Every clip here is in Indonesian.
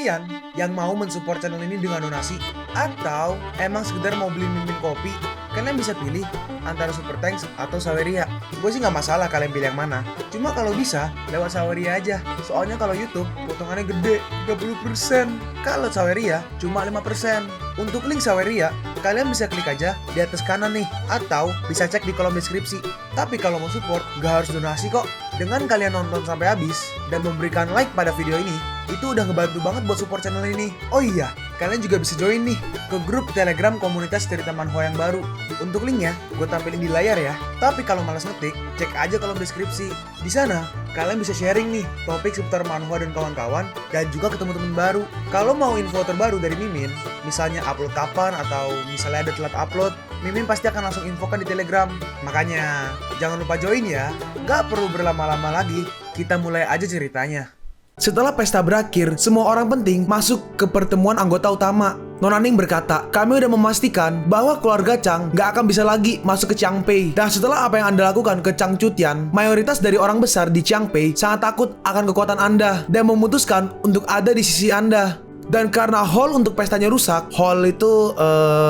kalian yang mau mensupport channel ini dengan donasi atau emang sekedar mau beli mimin kopi, kalian bisa pilih antara Super Thanks atau Saweria. Gue sih nggak masalah kalian pilih yang mana. Cuma kalau bisa lewat Saweria aja. Soalnya kalau YouTube potongannya gede 30%. Kalau Saweria cuma 5%. Untuk link Saweria kalian bisa klik aja di atas kanan nih, atau bisa cek di kolom deskripsi. Tapi kalau mau support nggak harus donasi kok. Dengan kalian nonton sampai habis dan memberikan like pada video ini, itu udah ngebantu banget buat support channel ini. Oh iya, kalian juga bisa join nih ke grup Telegram komunitas cerita manhwa yang baru. Untuk linknya gue tampilin di layar ya. Tapi kalau malas ngetik, cek aja kolom deskripsi. Di sana kalian bisa sharing nih topik seputar manhwa dan kawan-kawan, dan juga ketemu teman baru. Kalau mau info terbaru dari Mimin, misalnya upload kapan atau misalnya ada telat upload, Mimin pasti akan langsung infokan di Telegram. Makanya jangan lupa join ya. Gak perlu berlama-lama lagi, kita mulai aja ceritanya. Setelah pesta berakhir, semua orang penting masuk ke pertemuan anggota utama. Nonaning berkata, kami udah memastikan bahwa keluarga Chang gak akan bisa lagi masuk ke Changpei. Dan setelah apa yang Anda lakukan ke Changchutian, mayoritas dari orang besar di Changpei sangat takut akan kekuatan Anda dan memutuskan untuk ada di sisi Anda. Dan karena hall untuk pestanya rusak, hall itu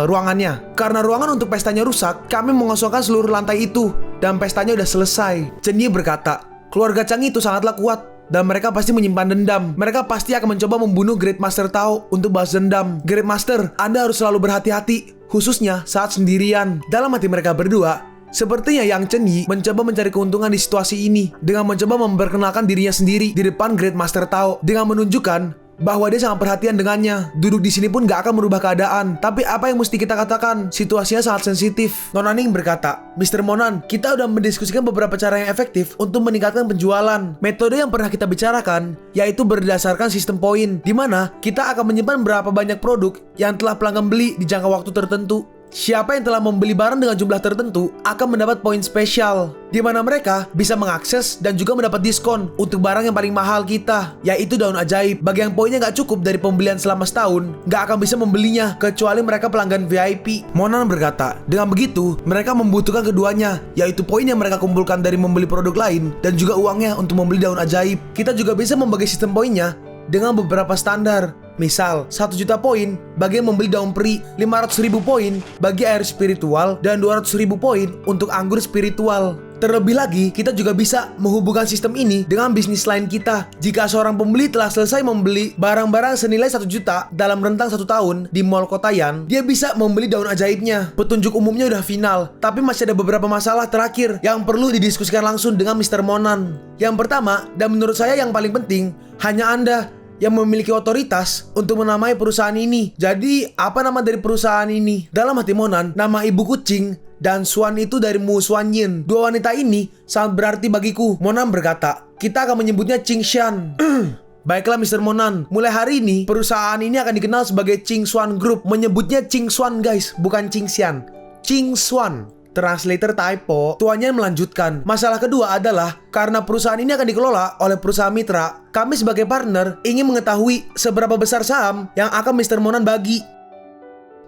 ruangannya. Karena ruangan untuk pestanya rusak, kami mengosongkan seluruh lantai itu dan pestanya udah selesai. Chen Yi berkata, keluarga Chang itu sangatlah kuat dan mereka pasti menyimpan dendam. Mereka pasti akan mencoba membunuh Great Master Tao untuk balas dendam. Great Master, Anda harus selalu berhati-hati, khususnya saat sendirian. Dalam hati mereka berdua, sepertinya Yang Chen Yi mencoba mencari keuntungan di situasi ini dengan mencoba memperkenalkan dirinya sendiri di depan Great Master Tao dengan menunjukkan bahwa dia sangat perhatian dengannya. Duduk di sini pun gak akan merubah keadaan. Tapi apa yang mesti kita katakan? Situasinya sangat sensitif. Nonaning berkata, Mr. Monan, kita udah mendiskusikan beberapa cara yang efektif untuk meningkatkan penjualan. Metode yang pernah kita bicarakan yaitu berdasarkan sistem poin, di mana kita akan menyimpan berapa banyak produk yang telah pelanggan beli di jangka waktu tertentu. Siapa yang telah membeli barang dengan jumlah tertentu akan mendapat poin spesial, di mana mereka bisa mengakses dan juga mendapat diskon untuk barang yang paling mahal kita, yaitu daun ajaib. Bagi yang poinnya gak cukup dari pembelian selama setahun, gak akan bisa membelinya kecuali mereka pelanggan VIP. Monan berkata, dengan begitu mereka membutuhkan keduanya, yaitu poin yang mereka kumpulkan dari membeli produk lain dan juga uangnya untuk membeli daun ajaib. Kita juga bisa membagi sistem poinnya dengan beberapa standar. Misal, 1 juta poin bagi yang membeli daun peri, 500.000 poin bagi air spiritual, dan 200.000 poin untuk anggur spiritual. Terlebih lagi, kita juga bisa menghubungkan sistem ini dengan bisnis lain kita. Jika seorang pembeli telah selesai membeli barang-barang senilai 1 juta dalam rentang 1 tahun di Mall Kotayan, dia bisa membeli daun ajaibnya. Petunjuk umumnya udah final, tapi masih ada beberapa masalah terakhir yang perlu didiskusikan langsung dengan Mr. Monan. Yang pertama, dan menurut saya yang paling penting, hanya Anda yang memiliki otoritas untuk menamai perusahaan ini. Jadi, apa nama dari perusahaan ini? Dalam hati Monan, nama ibu kucing dan Swan itu dari Mu Swan Yin. Dua wanita ini sangat berarti bagiku. Monan berkata, kita akan menyebutnya Ching Shan. Baiklah Mr. Monan, mulai hari ini perusahaan ini akan dikenal sebagai Ching Swan Group. Menyebutnya Ching Swan guys, bukan Ching Xian. Ching Swan. Translator typo. Tuannya melanjutkan, masalah kedua adalah karena perusahaan ini akan dikelola oleh perusahaan mitra, kami sebagai partner ingin mengetahui seberapa besar saham yang akan Mr. Monan bagi.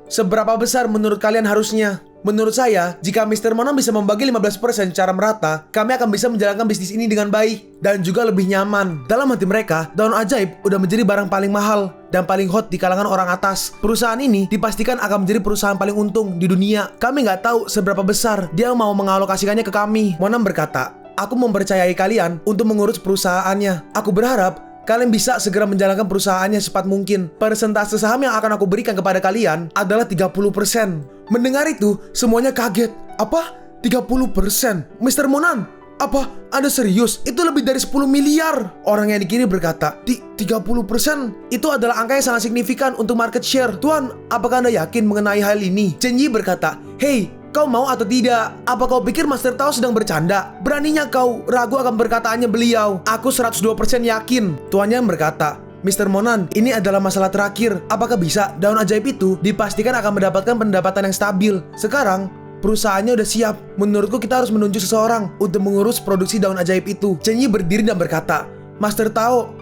Seberapa besar menurut kalian harusnya? Menurut saya, jika Mr. Monan bisa membagi 15% secara merata, kami akan bisa menjalankan bisnis ini dengan baik dan juga lebih nyaman. Dalam hati mereka, daun ajaib udah menjadi barang paling mahal dan paling hot di kalangan orang atas. Perusahaan ini dipastikan akan menjadi perusahaan paling untung di dunia. Kami nggak tahu seberapa besar dia mau mengalokasikannya ke kami. Monan berkata, aku mempercayai kalian untuk mengurus perusahaannya. Aku berharap kalian bisa segera menjalankan perusahaannya secepat mungkin. Persentase saham yang akan aku berikan kepada kalian adalah 30%. Mendengar itu, semuanya kaget. Apa? 30%? Mr. Monan, apa? Anda serius? Itu lebih dari 10 miliar. Orang yang di kiri berkata, 30% itu adalah angka yang sangat signifikan untuk market share. Tuan, apakah Anda yakin mengenai hal ini? Chen Yi berkata, hey, kau mau atau tidak? Apa kau pikir Master Tao sedang bercanda? Beraninya kau ragu akan perkataannya beliau? Aku 102% yakin. Tuannya berkata, Mr. Monan, ini adalah masalah terakhir. Apakah bisa daun ajaib itu dipastikan akan mendapatkan pendapatan yang stabil? Sekarang, perusahaannya udah siap. Menurutku kita harus menunjuk seseorang untuk mengurus produksi daun ajaib itu. Chen Yi berdiri dan berkata, Master Tao,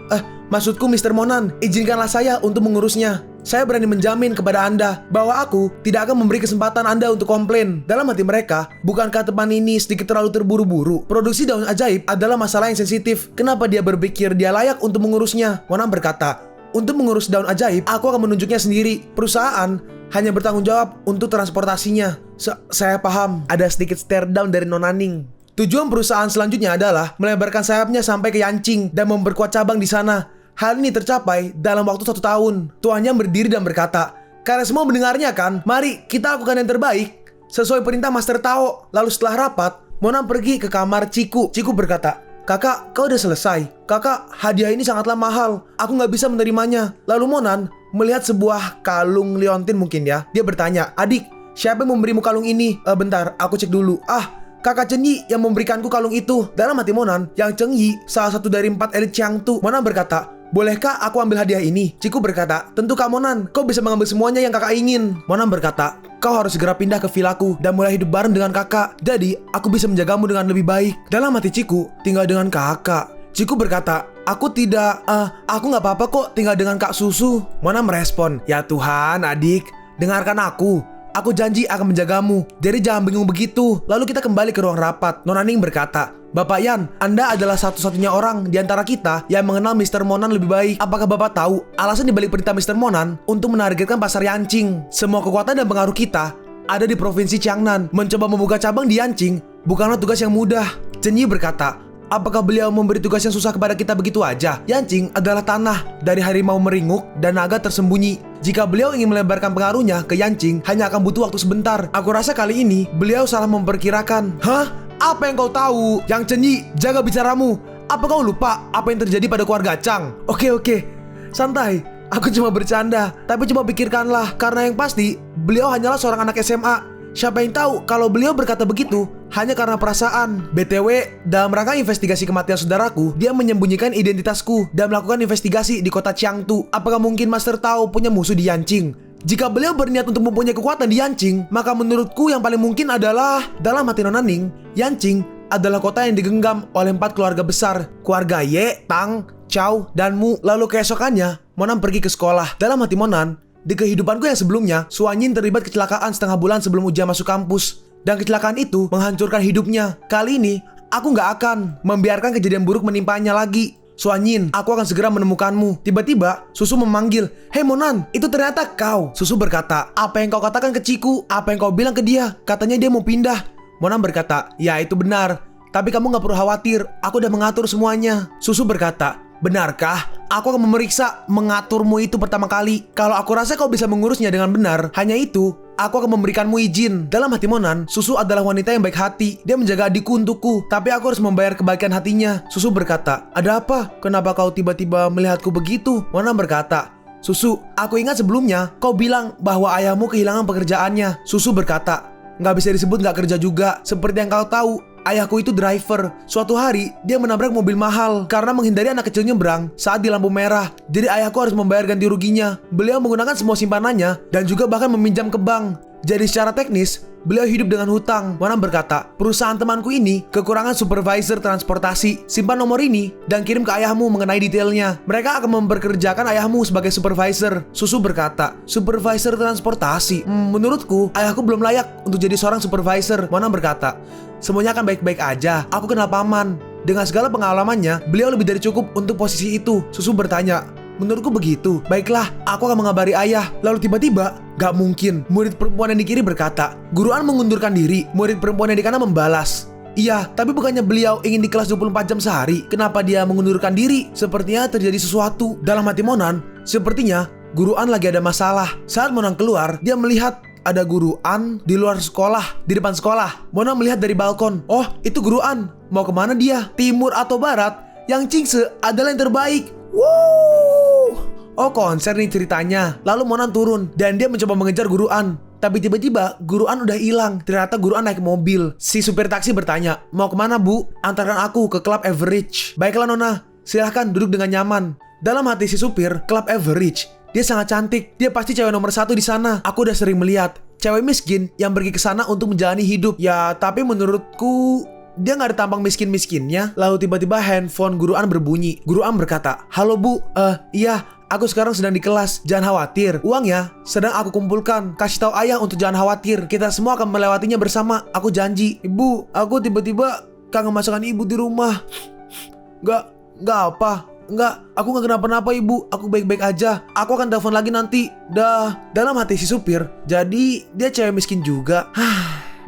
maksudku Mr. Monan, izinkanlah saya untuk mengurusnya. Saya berani menjamin kepada Anda bahwa aku tidak akan memberi kesempatan Anda untuk komplain. Dalam hati mereka, bukankah teman ini sedikit terlalu terburu-buru? Produksi daun ajaib adalah masalah yang sensitif. Kenapa dia berpikir dia layak untuk mengurusnya? Monan berkata, Untuk mengurus daun ajaib, aku akan menunjuknya sendiri. Perusahaan hanya bertanggung jawab untuk transportasinya. Saya paham. Ada sedikit stare down dari Nona Ning. Tujuan perusahaan selanjutnya adalah melebarkan sayapnya sampai ke Yanqing dan memperkuat cabang di sana. Hal ini tercapai dalam waktu 1 tahun. Tuannya berdiri dan berkata, "Kalian semua mendengarnya kan? Mari kita lakukan yang terbaik sesuai perintah Master Tao." Lalu setelah rapat, Monan pergi ke kamar Ciku. Ciku berkata, "Kakak, kau udah selesai. Kakak, hadiah ini sangatlah mahal. Aku nggak bisa menerimanya." Lalu Monan melihat sebuah kalung liontin mungkin ya. Dia bertanya, "Adik, siapa yang memberimu kalung ini?" Bentar, aku cek dulu." Kakak Chen Yi yang memberikanku kalung itu." Dalam hati Monan, yang Chen Yi salah satu dari 4 elit Qiangtu. Monan berkata, "Bolehkah aku ambil hadiah ini?" Ciku berkata, "Tentu Kak Monan, kau bisa mengambil semuanya yang kakak ingin." Monan berkata, "Kau harus segera pindah ke vilaku dan mulai hidup bareng dengan kakak. Jadi, aku bisa menjagamu dengan lebih baik." Dalam hati Ciku, tinggal dengan kakak. Ciku berkata, aku nggak apa-apa kok tinggal dengan Kak Susu." Monan merespon, "Ya Tuhan, adik, dengarkan aku. Aku janji akan menjagamu. Jadi jangan bingung begitu." Lalu kita kembali ke ruang rapat. Nona Ning berkata, "Bapak Yan, Anda adalah satu-satunya orang di antara kita yang mengenal Mr. Monan lebih baik. Apakah Bapak tahu alasan dibalik perintah Mr. Monan untuk menargetkan pasar Yanqing? Semua kekuatan dan pengaruh kita ada di provinsi Jiangnan. Mencoba membuka cabang di Yanqing bukanlah tugas yang mudah." Chen Yi berkata, "Apakah beliau memberi tugas yang susah kepada kita begitu aja? Yanqing adalah tanah dari harimau meringuk dan naga tersembunyi. Jika beliau ingin melebarkan pengaruhnya ke Yanqing, hanya akan butuh waktu sebentar. Aku rasa kali ini beliau salah memperkirakan." "Hah? Apa yang kau tahu?" "Yang Chen Yi, jaga bicaramu. Apa kau lupa apa yang terjadi pada keluarga Chang?" Oke, santai. Aku cuma bercanda. Tapi coba pikirkanlah, karena yang pasti beliau hanyalah seorang anak SMA. Siapa yang tahu kalau beliau berkata begitu hanya karena perasaan. BTW, dalam rangka investigasi kematian saudaraku, dia menyembunyikan identitasku dan melakukan investigasi di kota Qiangtu. Apakah mungkin Master Tao punya musuh di Yanqing? Jika beliau berniat untuk mempunyai kekuatan di Yanqing, maka menurutku yang paling mungkin adalah..." Dalam hati Nona Ning, Yanqing adalah kota yang digenggam oleh 4 keluarga besar. Keluarga Ye, Tang, Chow, dan Mu. Lalu keesokannya, Monan pergi ke sekolah. Dalam hati Monan, di kehidupanku yang sebelumnya, Suanyin terlibat kecelakaan setengah bulan sebelum ujian masuk kampus. Dan kecelakaan itu menghancurkan hidupnya. Kali ini, aku nggak akan membiarkan kejadian buruk menimpanya lagi. "Suanyin, aku akan segera menemukanmu." Tiba-tiba, Susu memanggil, "Hei Monan, itu ternyata kau." Susu berkata, "Apa yang kau katakan ke Ciku? Apa yang kau bilang ke dia? Katanya dia mau pindah." Monan berkata, "Ya itu benar. Tapi kamu gak perlu khawatir, aku udah mengatur semuanya." Susu berkata, "Benarkah? Aku akan memeriksa mengaturmu itu pertama kali. Kalau aku rasa kau bisa mengurusnya dengan benar, hanya itu, aku akan memberikanmu izin." Dalam hati Monan, Susu adalah wanita yang baik hati. Dia menjaga adikku untukku, tapi aku harus membayar kebaikan hatinya. Susu berkata, "Ada apa? Kenapa kau tiba-tiba melihatku begitu?" Monan berkata, "Susu, aku ingat sebelumnya kau bilang bahwa ayahmu kehilangan pekerjaannya." Susu berkata, "Nggak bisa disebut nggak kerja juga. Seperti yang kau tahu, ayahku itu driver. Suatu hari, dia menabrak mobil mahal karena menghindari anak kecil nyebrang saat di lampu merah. Jadi ayahku harus membayar ganti ruginya. Beliau menggunakan semua simpanannya dan juga bahkan meminjam ke bank. Jadi secara teknis, beliau hidup dengan hutang." Monan berkata, "Perusahaan temanku ini kekurangan supervisor transportasi. Simpan nomor ini dan kirim ke ayahmu mengenai detailnya. Mereka akan memperkerjakan ayahmu sebagai supervisor." Susu berkata, "Supervisor transportasi? Menurutku, ayahku belum layak untuk jadi seorang supervisor." Monan berkata, "Semuanya akan baik-baik aja. Aku kenal paman. Dengan segala pengalamannya, beliau lebih dari cukup untuk posisi itu." Susu bertanya, "Menurutku begitu. Baiklah, aku akan mengabari ayah." Lalu tiba-tiba, gak mungkin. Murid perempuan yang di kiri berkata, "Guru An mengundurkan diri." Murid perempuan yang di kanan membalas, "Iya, tapi bukannya beliau ingin di kelas 24 jam sehari? Kenapa dia mengundurkan diri? Sepertinya terjadi sesuatu." Dalam hati Monan, sepertinya Guru An lagi ada masalah. Saat Monan keluar, dia melihat ada Guru An di luar sekolah, di depan sekolah. Monan melihat dari balkon. "Oh, itu Guru An. Mau kemana dia? Timur atau barat? Yang Qingse adalah yang terbaik." Wow. Oh, konser nih ceritanya. Lalu Monan turun dan dia mencoba mengejar Guru An. Tapi tiba-tiba Guru An udah hilang. Ternyata Guru An naik mobil. Si supir taksi bertanya, "Mau kemana Bu?" "Antarkan aku ke Club Average." "Baiklah Nona, silahkan duduk dengan nyaman." Dalam hati si supir, Club Average, dia sangat cantik. Dia pasti cewek nomor 1 di sana. Aku udah sering melihat cewek miskin yang pergi ke sana untuk menjalani hidup. Ya, tapi menurutku dia nggak ada tampang miskin-miskinnya. Lalu tiba-tiba handphone Guru An berbunyi. Guru An berkata, "Halo Bu, iya, aku sekarang sedang di kelas. Jangan khawatir, uangnya sedang aku kumpulkan. Kasih tahu ayah untuk jangan khawatir. Kita semua akan melewatinya bersama. Aku janji." "Ibu, aku tiba-tiba kangen masakan ibu di rumah." Gak apa. Enggak, aku nggak kenapa-napa ibu, aku baik-baik aja. Aku akan telepon lagi nanti. Dah. Dalam hati si supir, jadi dia cewek miskin juga.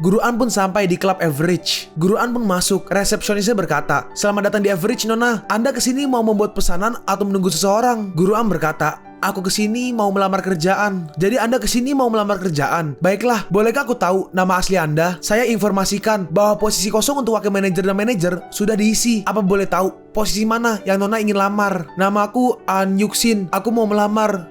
Guru An pun sampai di klub Average. Guru An pun masuk. Resepsionisnya berkata, "Selamat datang di Average, Nona. Anda kesini mau membuat pesanan atau menunggu seseorang?" Guru An berkata, "Aku kesini mau melamar kerjaan." "Jadi Anda kesini mau melamar kerjaan? Baiklah, bolehkah aku tahu nama asli Anda? Saya informasikan bahwa posisi kosong untuk wakil manajer dan manajer sudah diisi. Apa boleh tahu posisi mana yang Nona ingin lamar?" "Namaku An Yuksin. Aku mau melamar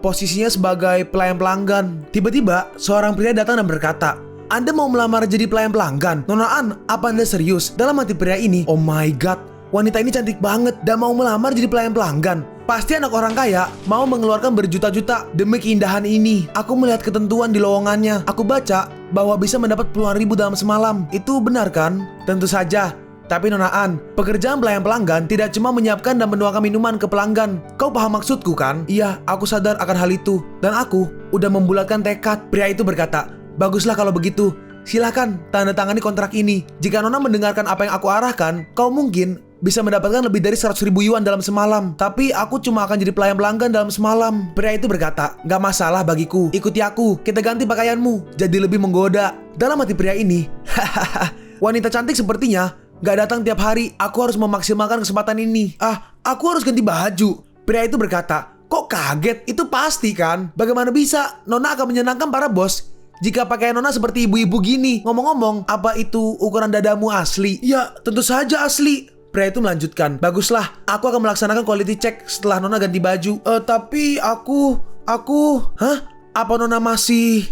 posisinya sebagai pelayan pelanggan." Tiba-tiba seorang pria datang dan berkata, "Anda mau melamar jadi pelayan pelanggan? Nona An, apa Anda serius?" Dalam hati pria ini, oh my god, wanita ini cantik banget dan mau melamar jadi pelayan pelanggan. Pasti anak orang kaya mau mengeluarkan berjuta-juta demi keindahan ini. Aku melihat ketentuan di lowongannya. Aku baca bahwa bisa mendapat puluhan ribu dalam semalam. Itu benar kan? Tentu saja. Tapi Nona An, pekerjaan pelayan pelanggan tidak cuma menyiapkan dan menuangkan minuman ke pelanggan. Kau paham maksudku kan? Iya, aku sadar akan hal itu. Dan aku udah membulatkan tekad. Pria itu berkata, "Baguslah kalau begitu. Silakan tanda tangani kontrak ini. Jika Nona mendengarkan apa yang aku arahkan, kau mungkin bisa mendapatkan lebih dari 100.000 yuan dalam semalam. Tapi aku cuma akan jadi pelayan pelanggan dalam semalam." Pria itu berkata, "Gak masalah bagiku. Ikuti aku. Kita ganti pakaianmu jadi lebih menggoda." Dalam hati pria ini, wanita cantik sepertinya gak datang tiap hari. Aku harus memaksimalkan kesempatan ini. Aku harus ganti baju. Pria itu berkata, "Kok kaget? Itu pasti kan? Bagaimana bisa? Nona akan menyenangkan para bos jika pakaian Nona seperti ibu-ibu gini. Ngomong-ngomong, apa itu ukuran dadamu asli?" "Ya, tentu saja asli." Pria itu melanjutkan, "Baguslah, aku akan melaksanakan quality check setelah Nona ganti baju." Tapi aku... Hah? Apa Nona masih...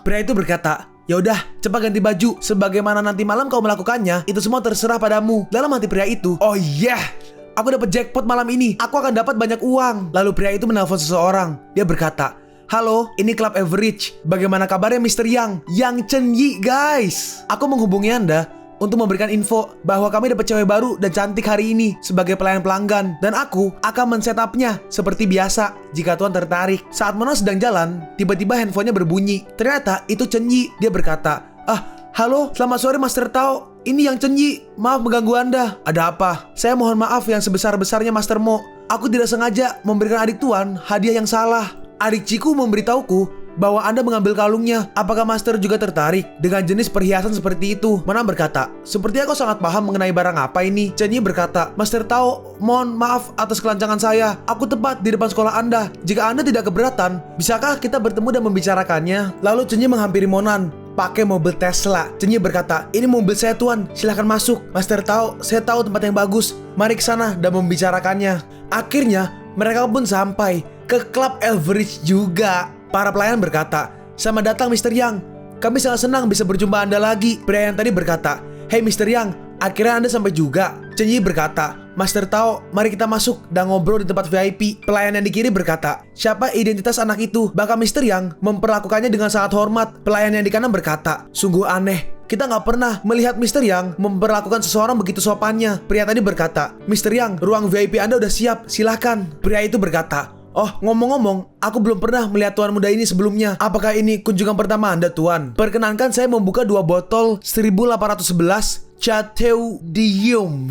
Pria itu berkata, "Ya udah, cepat ganti baju. Sebagaimana nanti malam kau melakukannya, itu semua terserah padamu." Dalam hati pria itu, oh yeah, aku dapat jackpot malam ini. Aku akan dapat banyak uang. Lalu pria itu menelpon seseorang. Dia berkata, "Halo, ini Club Average. Bagaimana kabarnya Mr. Yang? Yang Chen Yi, guys. Aku menghubungi Anda untuk memberikan info bahwa kami dapat cewek baru dan cantik hari ini sebagai pelayan pelanggan. Dan aku akan men-setupnya seperti biasa jika Tuan tertarik." Saat Mona sedang jalan, tiba-tiba handphonenya berbunyi. Ternyata itu Chen Yi. Dia berkata, "Halo, selamat sore Master Tao. Ini Yang Chen Yi. Maaf mengganggu Anda." "Ada apa?" "Saya mohon maaf yang sebesar-besarnya Master Mo. Aku tidak sengaja memberikan adik Tuan hadiah yang salah. Adik Ciku memberitahuku bahwa Anda mengambil kalungnya. Apakah Master juga tertarik dengan jenis perhiasan seperti itu?" Mana berkata, "Sepertinya kau sangat paham mengenai barang apa ini." Chen Yi berkata, "Master Tao, mohon maaf atas kelancangan saya. Aku tepat di depan sekolah Anda. Jika Anda tidak keberatan, bisakah kita bertemu dan membicarakannya?" Lalu Chen Yi menghampiri Monan pakai mobil Tesla. Chen Yi berkata, "Ini mobil saya Tuan, silahkan masuk." "Master Tao, saya tahu tempat yang bagus. Mari ke sana dan membicarakannya." Akhirnya mereka pun sampai ke Club Average juga. Para pelayan berkata, "Selamat datang Mr. Yang. Kami sangat senang bisa berjumpa Anda lagi." Pria yang tadi berkata, "Hey Mr. Yang, akhirnya Anda sampai juga." Chen Yi berkata, "Master Tao, mari kita masuk dan ngobrol di tempat VIP." Pelayan yang di kiri berkata, "Siapa identitas anak itu?" Bahkan Mr. Yang memperlakukannya dengan sangat hormat. Pelayan yang di kanan berkata, "Sungguh aneh. Kita nggak pernah melihat Mr. Yang memperlakukan seseorang begitu sopannya." Pria tadi berkata, "Mr. Yang, ruang VIP Anda udah siap, silahkan." Pria itu berkata, "Oh, ngomong-ngomong, aku belum pernah melihat tuan muda ini sebelumnya. Apakah ini kunjungan pertama Anda, Tuan? Perkenankan saya membuka 2 botol 1811 Chateau d'Yum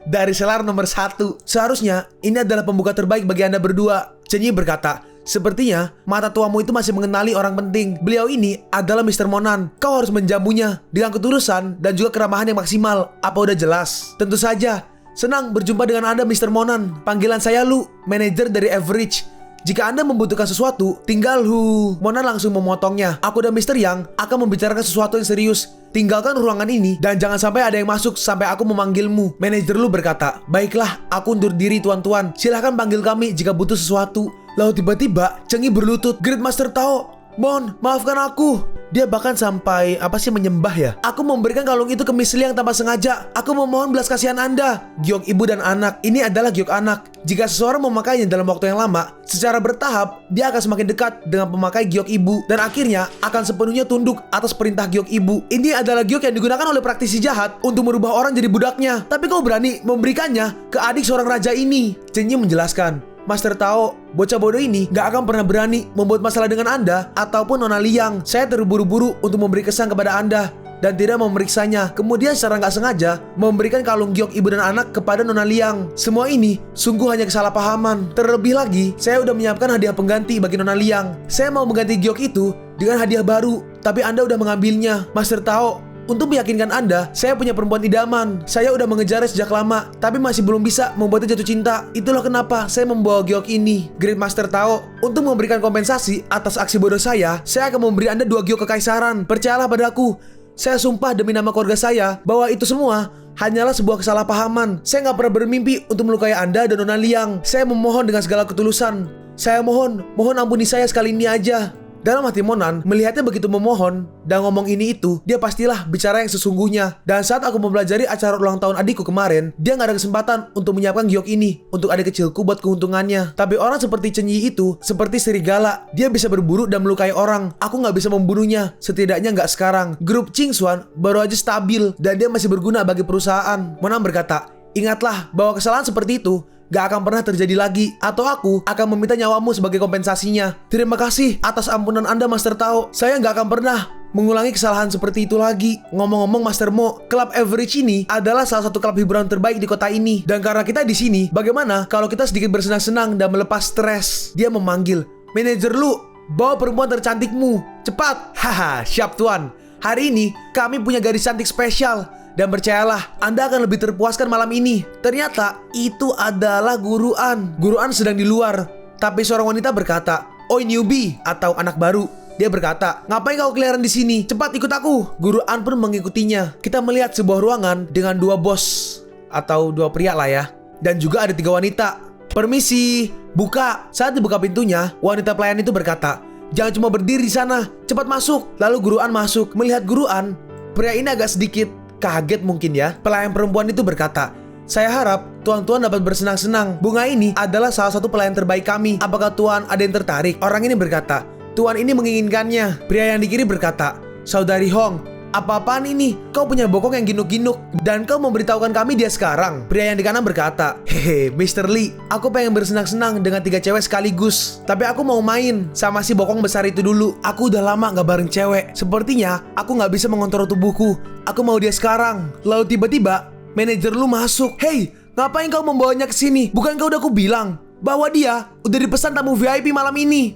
dari selar nomor 1. Seharusnya ini adalah pembuka terbaik bagi Anda berdua." Chen Yi berkata, "Sepertinya mata tuamu itu masih mengenali orang penting. Beliau ini adalah Mr. Monan. Kau harus menjamunya dengan ketulusan dan juga keramahan yang maksimal. Apa udah jelas?" "Tentu saja. Senang berjumpa dengan Anda Mr. Monan. Panggilan saya Lu, manajer dari Average. Jika Anda membutuhkan sesuatu, tinggal Hu." Monan langsung memotongnya. "Aku dan Mr. Yang akan membicarakan sesuatu yang serius. Tinggalkan ruangan ini dan jangan sampai ada yang masuk sampai aku memanggilmu." Manajer Lu berkata, "Baiklah, aku undur diri tuan-tuan. Silahkan panggil kami jika butuh sesuatu." Lalu tiba-tiba Chen Yi berlutut, "Great Master Tao, mohon maafkan aku." Dia bahkan sampai menyembah ya. "Aku memberikan kalung itu ke Miss Liang tanpa sengaja. Aku memohon belas kasihan Anda." Giok ibu dan anak. Ini adalah giok anak. Jika seseorang memakainya dalam waktu yang lama, secara bertahap dia akan semakin dekat dengan pemakai giok ibu dan akhirnya akan sepenuhnya tunduk atas perintah giok ibu. Ini adalah giok yang digunakan oleh praktisi jahat untuk merubah orang jadi budaknya. Tapi kau berani memberikannya ke adik seorang raja ini. Chen Yi menjelaskan, "Master Tao, bocah bodoh ini gak akan pernah berani membuat masalah dengan Anda ataupun Nona Liang. Saya terburu-buru untuk memberi kesan kepada Anda. dan tidak memeriksanya. Kemudian secara nggak sengaja memberikan kalung giok ibu dan anak kepada Nona Liang. Semua ini sungguh hanya kesalahpahaman. Terlebih lagi, saya udah menyiapkan hadiah pengganti bagi Nona Liang. Saya mau mengganti giok itu dengan hadiah baru, tapi Anda udah mengambilnya. Master Tao, untuk meyakinkan Anda, saya punya perempuan idaman. Saya udah mengejarnya sejak lama, tapi masih belum bisa membuatnya jatuh cinta. Itulah kenapa saya membawa giok ini. Great Master Tao, untuk memberikan kompensasi atas aksi bodoh saya akan memberi Anda 2 giok kekaisaran. Percayalah padaku. Saya sumpah demi nama keluarga saya bahwa itu semua hanyalah sebuah kesalahpahaman. Saya nggak pernah bermimpi untuk melukai Anda dan Nona Liang. Saya memohon dengan segala ketulusan. Saya mohon ampuni saya sekali ini aja. Dalam hati Monan, melihatnya begitu memohon dan ngomong ini itu, dia pastilah bicara yang sesungguhnya. Dan saat aku mempelajari acara ulang tahun adikku kemarin, dia nggak ada kesempatan untuk menyiapkan giok ini untuk adik kecilku buat keuntungannya. Tapi orang seperti Chen Yi itu seperti serigala, dia bisa berburu dan melukai orang. Aku nggak bisa membunuhnya, setidaknya nggak sekarang. Grup Ching Xuan baru aja stabil dan dia masih berguna bagi perusahaan. Monan berkata, ingatlah bahwa kesalahan seperti itu gak akan pernah terjadi lagi, atau aku akan meminta nyawamu sebagai kompensasinya. Terima kasih atas ampunan Anda, Master Tao. Saya gak akan pernah mengulangi kesalahan seperti itu lagi. Ngomong-ngomong, Master Mo, Club Average ini adalah salah satu klub hiburan terbaik di kota ini. Dan karena kita di sini, bagaimana kalau kita sedikit bersenang-senang dan melepas stres? Dia memanggil, manajer Lu, bawa perempuan tercantikmu. Cepat. Haha, siap tuan. Hari ini kami punya gadis cantik spesial. Dan percayalah, Anda akan lebih terpuaskan malam ini. Ternyata itu adalah Guru An. Guru An sedang di luar. Tapi seorang wanita berkata, "Oi newbie," atau anak baru. Dia berkata, "Ngapain kau keliaran di sini? Cepat ikut aku." Guru An pun mengikutinya. Kita melihat sebuah ruangan dengan 2 bos atau 2 pria lah ya. Dan juga ada 3 wanita. "Permisi, buka." Saat dibuka pintunya, wanita pelayan itu berkata, "Jangan cuma berdiri di sana, cepat masuk." Lalu Guru An masuk. Melihat Guru An, pria ini agak sedikit kaget mungkin ya. Pelayan perempuan itu berkata, "Saya harap tuan-tuan dapat bersenang-senang. Bunga ini adalah salah satu pelayan terbaik kami. Apakah tuan ada yang tertarik?" Orang ini berkata, "Tuan ini menginginkannya." Pria yang di kiri berkata, "Saudari Hong, apa-apaan ini? Kau punya bokong yang ginuk-ginuk dan kau memberitahukan kami dia sekarang." Pria yang di kanan berkata, "Hehe, Mr. Lee, aku pengen bersenang-senang dengan 3 cewek sekaligus. Tapi aku mau main sama si bokong besar itu dulu. Aku udah lama gak bareng cewek. Sepertinya aku gak bisa mengontrol tubuhku. Aku mau dia sekarang." Lalu tiba-tiba manajer Lu masuk. "Hei, ngapain kau membawanya ke sini? Bukankah udah aku bilang bahwa dia udah dipesan tamu VIP malam ini?"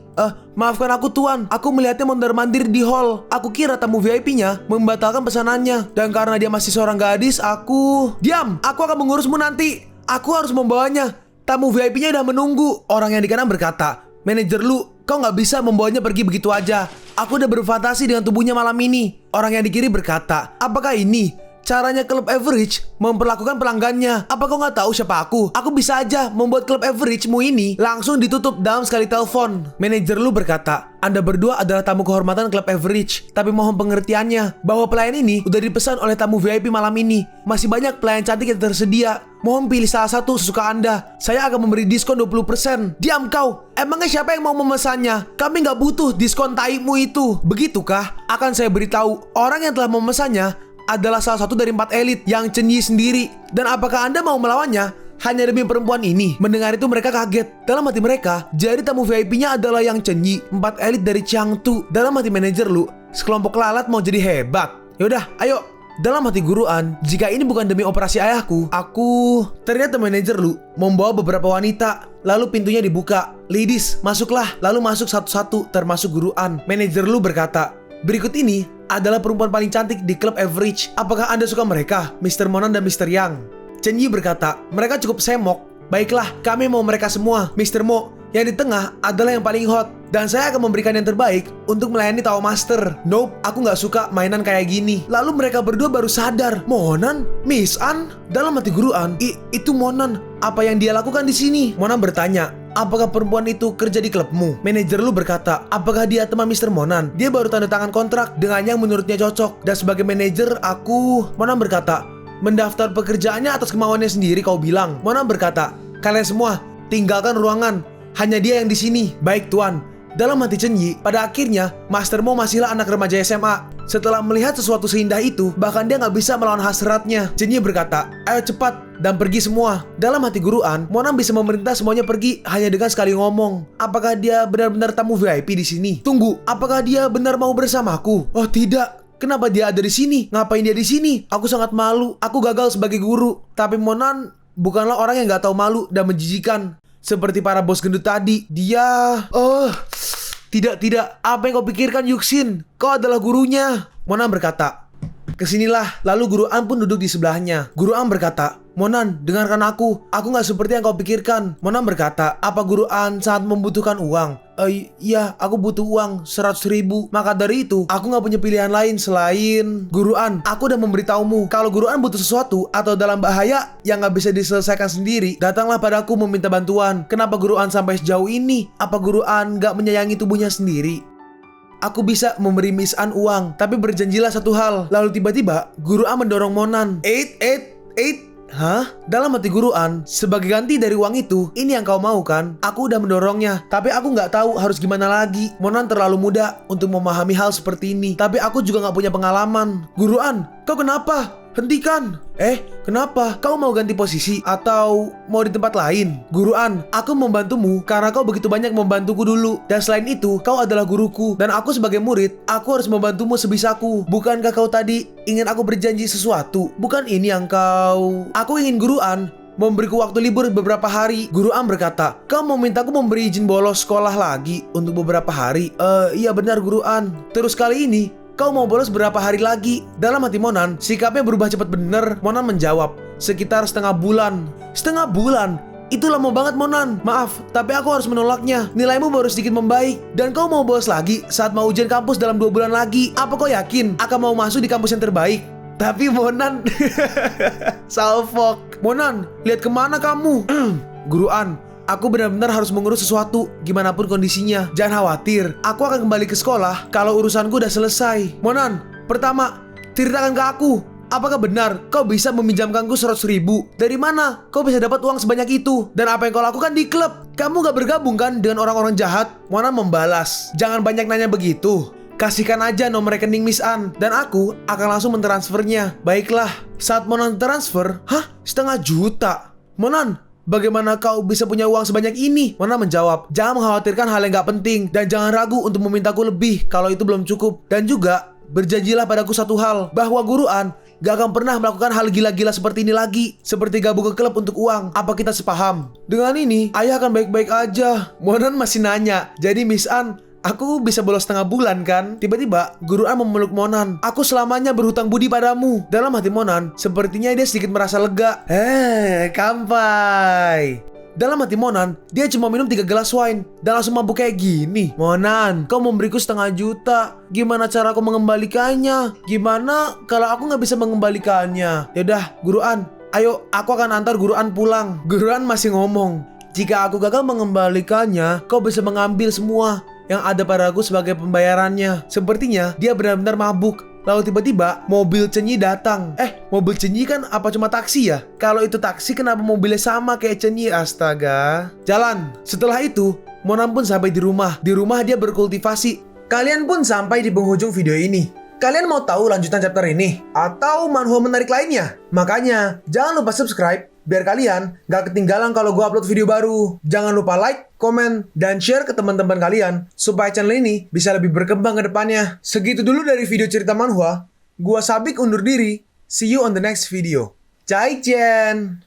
Maafkan aku tuan, aku melihatnya mondar-mandir di hall. Aku kira tamu VIP-nya membatalkan pesanannya. Dan karena dia masih seorang gadis, aku... Diam, aku akan mengurusmu nanti. Aku harus membawanya. Tamu VIP-nya udah menunggu. Orang yang di kanan berkata, "Manajer Lu, kau gak bisa membawanya pergi begitu aja. Aku udah berfantasi dengan tubuhnya malam ini." Orang yang di kiri berkata, "Apakah ini caranya Club Average memperlakukan pelanggannya? Apa kau nggak tahu siapa aku? Aku bisa aja membuat Club Average-mu ini langsung ditutup dalam sekali telepon." Manajer Lu berkata, "Anda berdua adalah tamu kehormatan Club Average, tapi mohon pengertiannya bahwa pelayan ini udah dipesan oleh tamu VIP malam ini. Masih banyak pelayan cantik yang tersedia. Mohon pilih salah satu sesuka Anda. Saya akan memberi diskon 20%. Diam kau. Emangnya siapa yang mau memesannya? Kami nggak butuh diskon taikmu itu. Begitukah? Akan saya beritahu, orang yang telah memesannya adalah salah satu dari 4 elit yang Chen Yi sendiri. Dan apakah Anda mau melawannya hanya demi perempuan ini?" Mendengar itu mereka kaget. Dalam hati mereka, jadi tamu VIP-nya adalah yang Chen Yi, 4 elit dari Changtu. Dalam hati manajer Lu, sekelompok lalat mau jadi hebat. Yaudah, ayo. Dalam hati Guru An, jika ini bukan demi operasi ayahku, aku... Ternyata manajer Lu membawa beberapa wanita. Lalu pintunya dibuka. "Ladies, masuklah." Lalu masuk satu-satu termasuk Guru An. Manajer Lu berkata, "Berikut ini adalah perempuan paling cantik di Club Average. Apakah Anda suka mereka, Mr. Monan dan Mr. Yang?" Chen Yi berkata, "Mereka cukup semok. Baiklah, kami mau mereka semua, Mr. Mo. Yang di tengah adalah yang paling hot. Dan saya akan memberikan yang terbaik untuk melayani Tao Master." "Nope, aku gak suka mainan kayak gini." Lalu mereka berdua baru sadar, Monan? Miss An? Dalam hati Guru An, itu Monan. Apa yang dia lakukan di sini?" Monan bertanya, "Apakah perempuan itu kerja di klubmu?" Manajer Lu berkata, "Apakah dia teman Mr. Monan? Dia baru tanda tangan kontrak dengan yang menurutnya cocok. Dan sebagai manajer, aku..." Monan berkata, "Mendaftar pekerjaannya atas kemauannya sendiri, kau bilang." Monan berkata, "Kalian semua, tinggalkan ruangan. Hanya dia yang di sini." "Baik, Tuan." Dalam hati Chen Yi, pada akhirnya Master Mo masihlah anak remaja SMA. Setelah melihat sesuatu seindah itu, bahkan dia gak bisa melawan hasratnya. Chen Yi berkata, "Ayo cepat dan pergi semua." Dalam hati Guru An, Monan bisa memerintah semuanya pergi hanya dengan sekali ngomong. Apakah dia benar-benar tamu VIP di sini? Tunggu, apakah dia benar mau bersamaku? Oh tidak, Kenapa dia ada di sini? Ngapain dia di sini? Aku sangat malu. Aku gagal sebagai guru. Tapi Monan bukanlah orang yang gak tahu malu dan menjijikan. Seperti para bos gendut tadi. Dia... Tidak. Apa yang kau pikirkan, Yuxin? Kau adalah gurunya. Monan berkata. Kesinilah. Lalu Guru An pun duduk di sebelahnya. Guru An berkata, Monan, dengarkan aku. Aku gak seperti yang kau pikirkan. Monan berkata, apa Guru An sangat membutuhkan uang? Iya, aku butuh uang 100.000. Maka dari itu, aku gak punya pilihan lain selain... Guru An, aku udah memberitahumu. Kalau Guru An butuh sesuatu atau dalam bahaya yang gak bisa diselesaikan sendiri, datanglah padaku meminta bantuan. Kenapa Guru An sampai sejauh ini? Apa Guru An gak menyayangi tubuhnya sendiri? Aku bisa memberi Miss An uang, tapi berjanjilah satu hal. Lalu tiba-tiba, Guru An mendorong Monan. Hah? Dalam hati Guru An, sebagai ganti dari uang itu, ini yang kau mau kan? Aku udah mendorongnya, tapi aku nggak tahu harus gimana lagi. Monan terlalu muda untuk memahami hal seperti ini, tapi aku juga nggak punya pengalaman. Guru An, kau kenapa? Hentikan! Kenapa? Kau mau ganti posisi? Atau mau di tempat lain? Guru An, aku membantumu karena kau begitu banyak membantuku dulu. Dan selain itu, kau adalah guruku. Dan aku sebagai murid, aku harus membantumu sebisaku. Bukankah kau tadi ingin aku berjanji sesuatu? Bukan ini yang kau... Aku ingin Guru An memberiku waktu libur beberapa hari. Guru An berkata, kau mau mintaku memberi izin bolos sekolah lagi untuk beberapa hari? Iya benar Guru An. Terus kali ini kau mau bolos berapa hari lagi? Dalam hati Monan, sikapnya berubah cepat bener. Monan menjawab, sekitar setengah bulan. Setengah bulan? Itu lama banget Monan. Maaf, tapi aku harus menolaknya. Nilaimu baru sedikit membaik. Dan kau mau bolos lagi saat mau ujian kampus dalam 2 bulan lagi. Apa kau yakin akan mau masuk di kampus yang terbaik? Tapi Monan... Salfok. Monan, lihat kemana kamu? Guru An, aku benar-benar harus mengurus sesuatu, gimana pun kondisinya. Jangan khawatir, aku akan kembali ke sekolah kalau urusanku udah selesai. Monan, pertama, ceritakan ke aku. Apakah benar kau bisa meminjamkanku 100.000? Dari mana kau bisa dapat uang sebanyak itu? Dan apa yang kau lakukan di klub? Kamu gak bergabung kan dengan orang-orang jahat? Monan membalas, jangan banyak nanya begitu. Kasihkan aja nomor rekening Miss An dan aku akan langsung mentransfernya. Baiklah, saat Monan transfer, setengah juta. Monan, bagaimana kau bisa punya uang sebanyak ini? Monan menjawab, jangan mengkhawatirkan hal yang gak penting dan jangan ragu untuk memintaku lebih kalau itu belum cukup. Dan juga, berjanjilah padaku satu hal, bahwa Guru An gak akan pernah melakukan hal gila-gila seperti ini lagi. Seperti gabung ke klub untuk uang. Apa kita sepaham? Dengan ini, ayah akan baik-baik aja. Monan masih nanya, jadi Miss An, aku bisa bolos setengah bulan kan? Tiba-tiba Guru An memeluk Monan. Aku selamanya berhutang budi padamu. Dalam hati Monan, sepertinya dia sedikit merasa lega. Kampai. Dalam hati Monan, dia cuma minum 3 gelas wine dan langsung mabuk kayak gini. Monan, kau memberiku 0,5 juta. Gimana cara aku mengembalikannya? Gimana kalau aku nggak bisa mengembalikannya? Yaudah, Guru An, ayo aku akan antar Guru An pulang. Guru An masih ngomong, jika aku gagal mengembalikannya, kau bisa mengambil semua yang ada padaku sebagai pembayarannya. Sepertinya dia benar-benar mabuk. Lalu tiba-tiba mobil Chenyi datang. Mobil Chenyi kan apa cuma taksi ya? Kalau itu taksi kenapa mobilnya sama kayak Chenyi? Astaga. Jalan. Setelah itu Monan pun sampai di rumah. Di rumah dia berkultivasi. Kalian pun sampai di penghujung video ini. Kalian mau tahu lanjutan chapter ini? Atau manhwa menarik lainnya? Makanya jangan lupa subscribe biar kalian gak ketinggalan kalau gue upload video baru. Jangan lupa like, komen, dan share ke teman-teman kalian supaya channel ini bisa lebih berkembang ke depannya. Segitu dulu dari video cerita manhwa. Gua Sabik undur diri. See you on the next video. Zaijian.